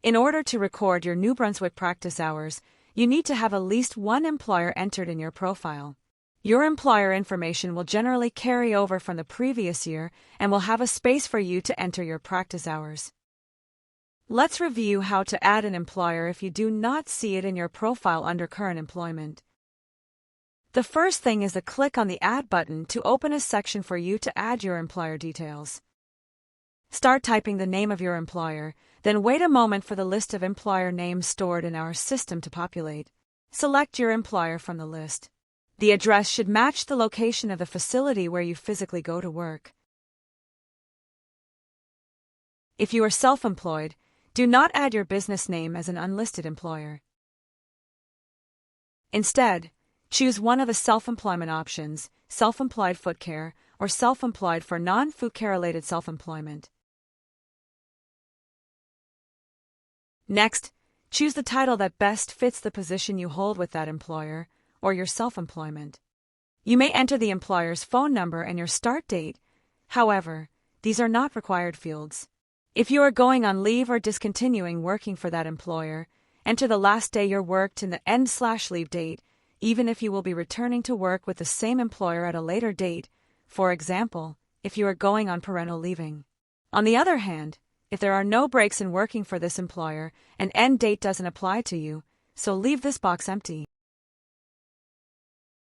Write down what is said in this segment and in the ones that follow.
In order to record your New Brunswick practice hours, you need to have at least one employer entered in your profile. Your employer information will generally carry over from the previous year and will have a space for you to enter your practice hours. Let's review how to add an employer if you do not see it in your profile under current employment. The first thing is to click on the Add button to open a section for you to add your employer details. Start typing the name of your employer, then wait a moment for the list of employer names stored in our system to populate. Select your employer from the list. The address should match the location of the facility where you physically go to work. If you are self-employed, do not add your business name as an unlisted employer. Instead, choose one of the self-employment options, self-employed foot care, or self-employed for non-foot care-related self-employment. Next, choose the title that best fits the position you hold with that employer, or your self-employment. You may enter the employer's phone number and your start date. However, these are not required fields. If you are going on leave or discontinuing working for that employer, enter the last day you worked in the end/leave date, even if you will be returning to work with the same employer at a later date, for example, if you are going on parental leaving. On the other hand, if there are no breaks in working for this employer, an end date doesn't apply to you, so leave this box empty.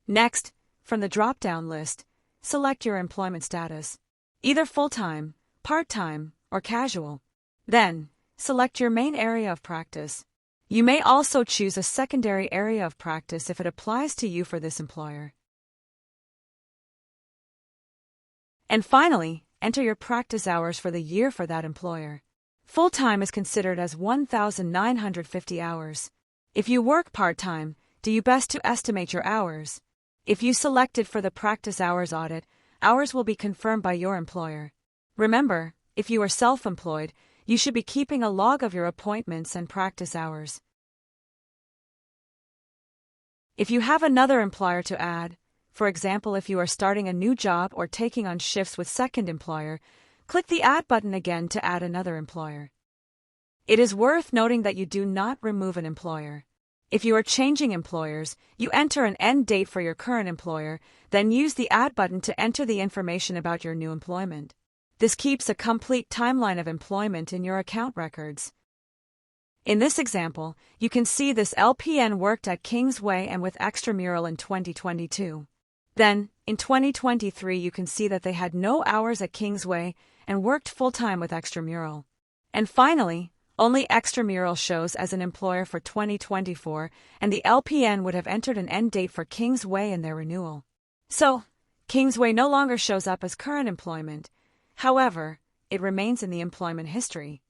Next, from the drop-down list, select your employment status, either full-time, part-time, or casual. Then, select your main area of practice. You may also choose a secondary area of practice if it applies to you for this employer. And finally, enter your practice hours for the year for that employer. Full-time is considered as 1,950 hours. If you work part-time, do your best to estimate your hours. If you selected for the practice hours audit, hours will be confirmed by your employer. Remember, if you are self-employed, you should be keeping a log of your appointments and practice hours. If you have another employer to add, for example if you are starting a new job or taking on shifts with second employer, click the Add button again to add another employer. It is worth noting that you do not remove an employer. If you are changing employers, you enter an end date for your current employer, then use the Add button to enter the information about your new employment. This keeps a complete timeline of employment in your account records. In this example, you can see this LPN worked at Kingsway and with Extramural in 2022. Then, in 2023 you can see that they had no hours at Kingsway and worked full-time with Extramural. And finally, only Extramural shows as an employer for 2024, and the LPN would have entered an end date for Kingsway in their renewal. So, Kingsway no longer shows up as current employment. However, it remains in the employment history.